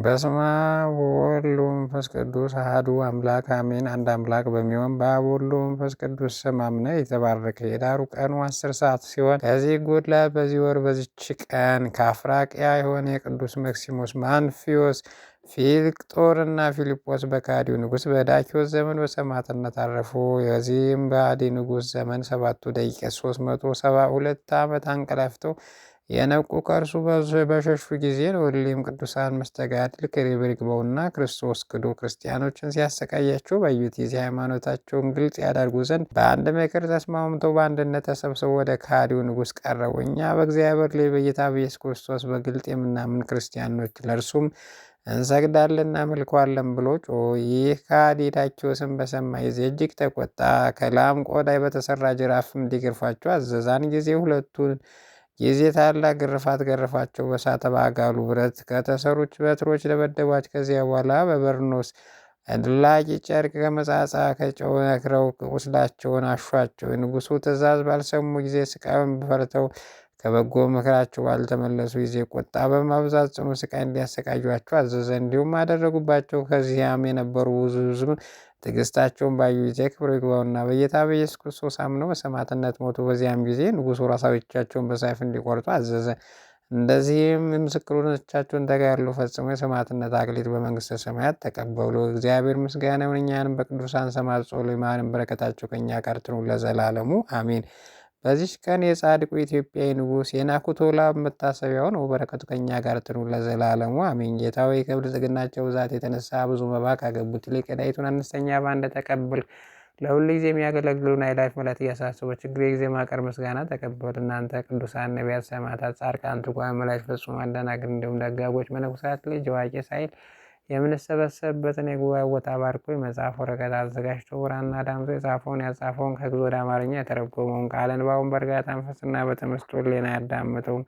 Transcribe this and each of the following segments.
በስመ አብ ወወልድ ወመንፈስ ቅዱስ አሐዱ አምላክ አሜን። አንድ አምላክ በሚሆን በአብ ወልድ ወመንፈስ ቅዱስ ስም አምነን የተባረከ የዳሩ ቀኑ 10 ሰዓት ሲሆን ከዚህ ጉድለት በዚህ ወር በዚች ቀን ከአፍራቅያ የሆነ የቅዱስ መክሲሞስ፣ ማንፊዮስ፣ ፊልቅጦርና ፊልጶስ በከሃዲው ንጉሥ በዳኪዎስ ዘመን በሰማዕትነት አረፉ። የዚህም በአዲ ንጉሥ ዘመን 7 ደቂቀ 372 ዓመት አንቀላፍተው የነቁ ከእርሱ በሸሹ ጊዜ ነው። ሁሌም ቅዱሳን መስተጋድል ክብር ይግባውና ክርስቶስ ክዶ ክርስቲያኖችን ሲያሰቃያቸው ባዩት ጊዜ ሃይማኖታቸውን ግልጽ ያደርጉ ዘንድ በአንድ ምክር ተስማምተው በአንድነት ተሰብስበው ወደ ከሃዲው ንጉሥ ቀረቡ። እኛ በእግዚአብሔር ላይ በጌታ በኢየሱስ ክርስቶስ በግልጥ የምናምን ክርስቲያኖች ለእርሱም እንሰግዳለን እናመልከዋለን ብሎ ጮኸ። ይህ ከሃዲ ዳኪዎስን በሰማ ጊዜ እጅግ ተቆጣ። ከላም ቆዳ በተሰራ ጅራፍም እንዲገርፏቸው አዘዛን ጊዜ ሁለቱን ጊዜ ታላቅ ግርፋት ገረፋቸው። በእሳተ በአጋሉ ብረት ከተሰሩች በትሮች ደበደቧች። ከዚያ በኋላ በበርኖስ ድላቂ ጨርቅ ከመጻጻ ከጨው ነክረው ቁስላቸውን አሿቸው። የንጉሡ ትእዛዝ ባልሰሙ ጊዜ ስቃዩን ፈርተው ከበጎ ምክራቸው ባልተመለሱ ጊዜ ቁጣ በማብዛት ጽኑ ስቃይ እንዲያሰቃዩቸው አዘዘ። እንዲሁም አደረጉባቸው። ከዚያም የነበሩ ብዙ ሕዝብ ትዕግስታቸውን ባዩ ጊዜ ክብር ይግባውና በጌታ በኢየሱስ ክርስቶስ አምነው በሰማዕትነት ሞቱ። በዚያም ጊዜ ንጉሡ ራሳቸውን በሰይፍ እንዲቆርጡ አዘዘ። እንደዚህም ምስክሮቻቸውን ተጋድሎ ፈጽሞ የሰማዕትነት አክሊል በመንግሥተ ሰማያት ተቀበሉ። እግዚአብሔር ምስጋና ይሁን። እኛንም በቅዱሳን ሰማዕታት ጸሎት ይማረን፣ በረከታቸው ከእኛ ጋር ትኑር ለዘላለሙ አሜን። በዚች ቀን የጻድቁ ኢትዮጵያዊ ንጉሥ የናኩቶላ መታሰቢያው ነው። በረከቱ ከእኛ ጋር ትኑር ለዘላለሙ አሜን። ጌታ ሆይ ከብልጽግናቸው ብዛት የተነሳ ብዙ መባ ካገቡት ይልቅ የዳይቱን አነስተኛ መባ እንደተቀበል ለሁሉ ጊዜ የሚያገለግሉን አይላፍ መላት እያሳስበ ችግር ጊዜ ማቀር ምስጋና ተቀበል። እናንተ ቅዱሳን ነቢያት፣ ሰማዕታት፣ ጻድቃን፣ ትጉሃን መላእክት፣ ፍጹማን ደናግል እንዲሁም ደጋጎች መነኮሳት ልጅ አዋቂ ሳይል የምንሰበሰብበትን የጉባኤ ቦታ ባርኮ የመጽሐፍ ወረቀት አዘጋጅቶ ብራና ዳምጦ የጻፈውን ያጻፈውን ከግዕዝ ወደ አማርኛ የተረጎመውን ቃለ ንባቡን በእርጋታ መንፈስና በተመስጦ ሕሊና ያዳመጠውን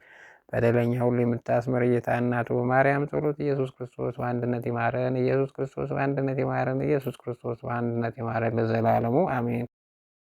በደለኛ ሁሉ የምታስምር ጌታ እናቱ በማርያም ጸሎት ኢየሱስ ክርስቶስ በአንድነት ይማረን። ኢየሱስ ክርስቶስ በአንድነት ይማረን። ኢየሱስ ክርስቶስ በአንድነት ይማረን ለዘላለሙ አሜን።